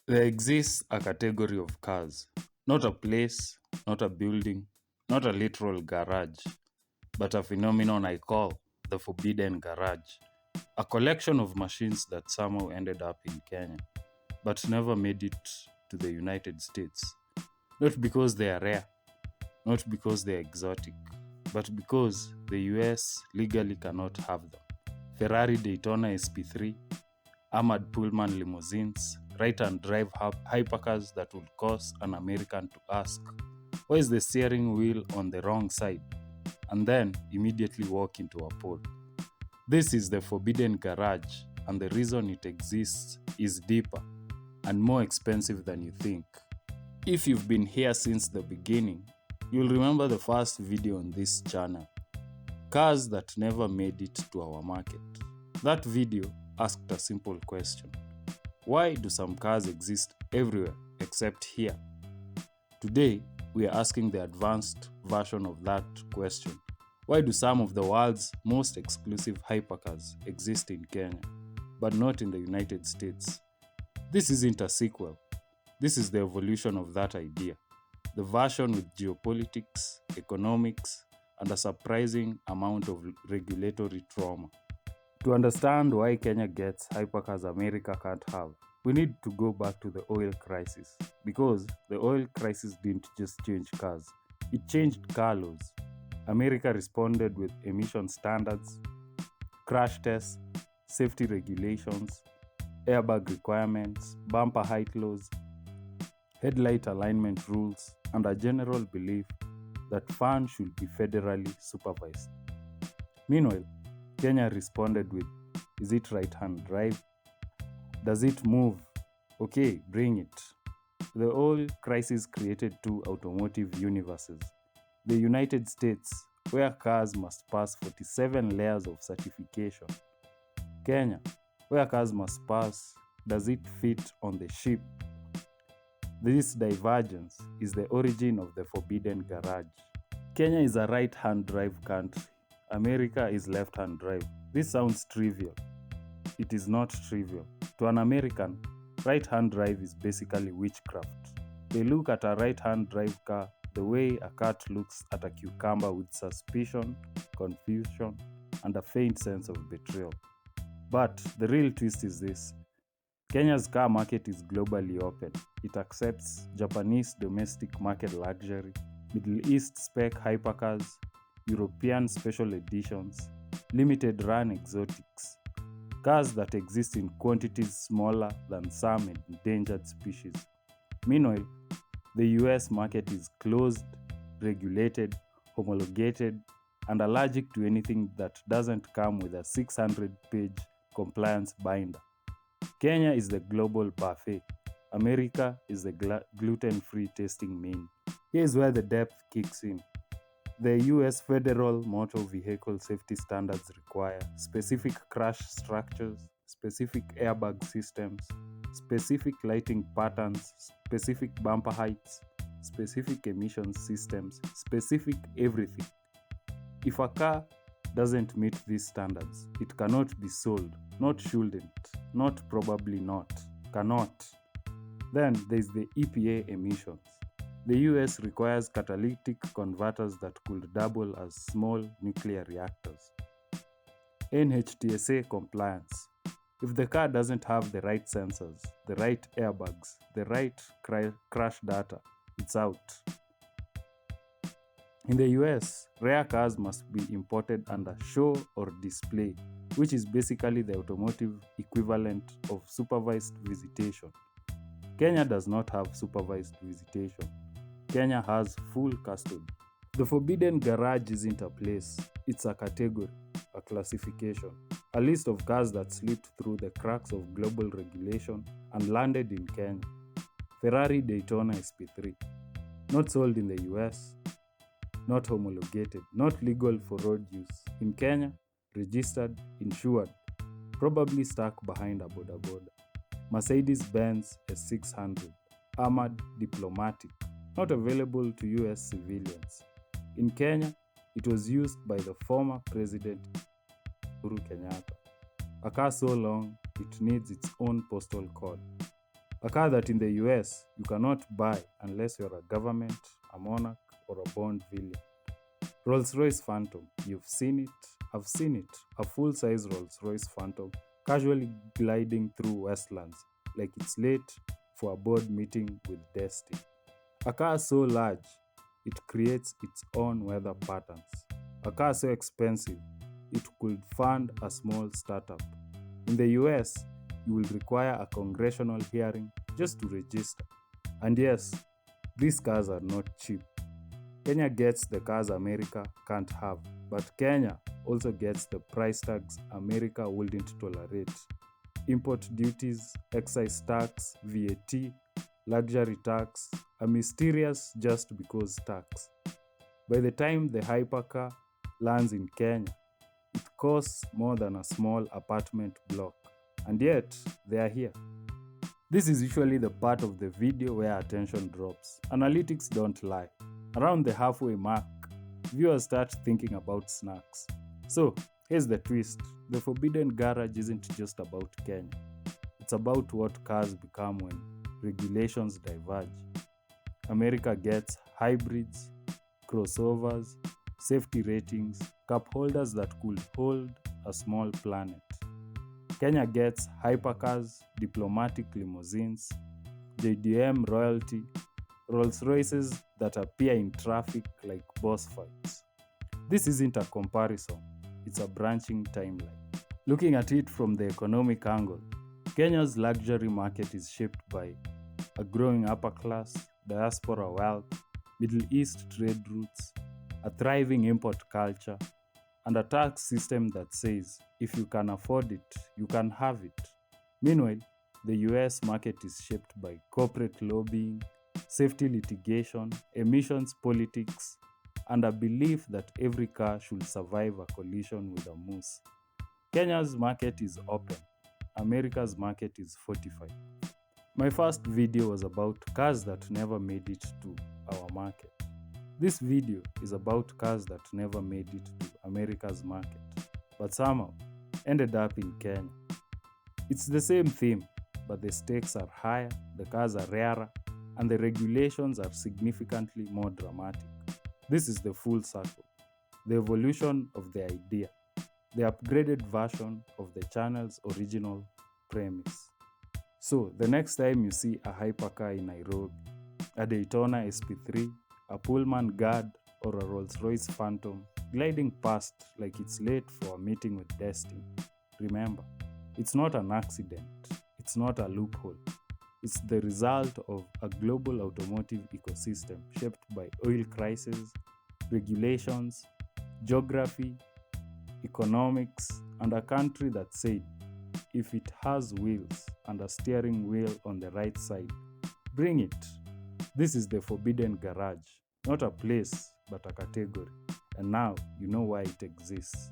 There exists a category of cars, not a place, not a building, not a literal garage, but a phenomenon I call the forbidden garage. A collection of machines that somehow ended up in Kenya, but never made it to the United States. Not because they are rare, not because they are exotic, but because the US legally cannot have them. Ferrari Daytona SP3, armored Pullman limousines, right and drive hypercars that would cause an American to ask, why is the steering wheel on the wrong side? And then immediately walk into a pole. This is the forbidden garage, and the reason it exists is deeper and more expensive than you think. If you've been here since the beginning, you'll remember the first video on this channel, cars that never made it to our market. That video asked a simple question. Why do some cars exist everywhere except here? Today, we are asking the advanced version of that question. Why do some of the world's most exclusive hypercars exist in Kenya, but not in the United States? This isn't a sequel. This is the evolution of that idea. The version with geopolitics, economics, and a surprising amount of regulatory trauma. To understand why Kenya gets hypercars America can't have, we need to go back to the oil crisis. Because the oil crisis didn't just change cars, it changed car laws. America responded with emission standards, crash tests, safety regulations, airbag requirements, bumper height laws, headlight alignment rules, and a general belief that fans should be federally supervised. Meanwhile, Kenya responded with, is it right-hand drive? Does it move? Okay, bring it. The oil crisis created two automotive universes. The United States, where cars must pass 47 layers of certification. Kenya, where cars must pass, does it fit on the ship? This divergence is the origin of the forbidden garage. Kenya is a right-hand drive country. America is left-hand drive. This sounds trivial. It is not trivial. To an American, right-hand drive is basically witchcraft. They look at a right-hand drive car the way a cat looks at a cucumber with suspicion, confusion, and a faint sense of betrayal. But the real twist is this. Kenya's car market is globally open. It accepts Japanese domestic market luxury, Middle East spec hypercars, European special editions, limited run exotics, cars that exist in quantities smaller than some endangered species. Meanwhile, the US market is closed, regulated, homologated, and allergic to anything that doesn't come with a 600-page compliance binder. Kenya is the global buffet. America is the gluten-free tasting menu. Here's where the depth kicks in. The US Federal Motor Vehicle Safety Standards require specific crash structures, specific airbag systems, specific lighting patterns, specific bumper heights, specific emission systems, specific everything. If a car doesn't meet these standards, it cannot be sold, not shouldn't, not probably not, cannot. Then there's the EPA emissions. The US requires catalytic converters that could double as small nuclear reactors. NHTSA compliance. If the car doesn't have the right sensors, the right airbags, the right crash data, it's out. In the US, rare cars must be imported under show or display, which is basically the automotive equivalent of supervised visitation. Kenya does not have supervised visitation. Kenya has full custody. The forbidden garage isn't a place, it's a category, a classification, a list of cars that slipped through the cracks of global regulation and landed in Kenya. Ferrari Daytona SP3, not sold in the US, not homologated, not legal for road use. In Kenya, registered, insured, probably stuck behind a boda boda. Mercedes-Benz S600, armored, diplomatic, not available to US civilians. In Kenya, it was used by the former President Uhuru Kenyatta. A car so long, it needs its own postal code. A car that in the US you cannot buy unless you're a government, a monarch, or a Bond villain. Rolls-Royce Phantom, you've seen it, I've seen it, a full-size Rolls-Royce Phantom casually gliding through wastelands like it's late for a board meeting with destiny. A car so large, it creates its own weather patterns. A car so expensive, it could fund a small startup. In the US, you will require a congressional hearing just to register. And yes, these cars are not cheap. Kenya gets the cars America can't have, but Kenya also gets the price tags America wouldn't tolerate. Import duties, excise tax, VAT, luxury tax, a mysterious just because tax. By the time the hypercar lands in Kenya, it costs more than a small apartment block. And yet, they are here. This is usually the part of the video where attention drops. Analytics don't lie. Around the halfway mark, viewers start thinking about snacks. So, here's the twist. The Forbidden Garage isn't just about Kenya. It's about what cars become when regulations diverge. America gets hybrids, crossovers, safety ratings, cup holders that could hold a small planet. Kenya gets hypercars, diplomatic limousines, JDM royalty, Rolls-Royces that appear in traffic like boss fights. This isn't a comparison, it's a branching timeline. Looking at it from the economic angle, Kenya's luxury market is shaped by a growing upper class, diaspora wealth, Middle East trade routes, a thriving import culture, and a tax system that says if you can afford it, you can have it. Meanwhile, the US market is shaped by corporate lobbying, safety litigation, emissions politics, and a belief that every car should survive a collision with a moose. Kenya's market is open. America's market is fortified. My first video was about cars that never made it to our market. This video is about cars that never made it to America's market, but somehow ended up in Kenya. It's the same theme, but the stakes are higher, the cars are rarer, and the regulations are significantly more dramatic. This is the full circle, the evolution of the idea, the upgraded version of the channel's original premise. So, the next time you see a hypercar in Nairobi, a Daytona SP3, a Pullman Guard, or a Rolls-Royce Phantom gliding past like it's late for a meeting with destiny, remember, it's not an accident, it's not a loophole. It's the result of a global automotive ecosystem shaped by oil crises, regulations, geography, economics, and a country that said, if it has wheels and a steering wheel on the right side, bring it. This is the Forbidden Garage, not a place, but a category. And now you know why it exists.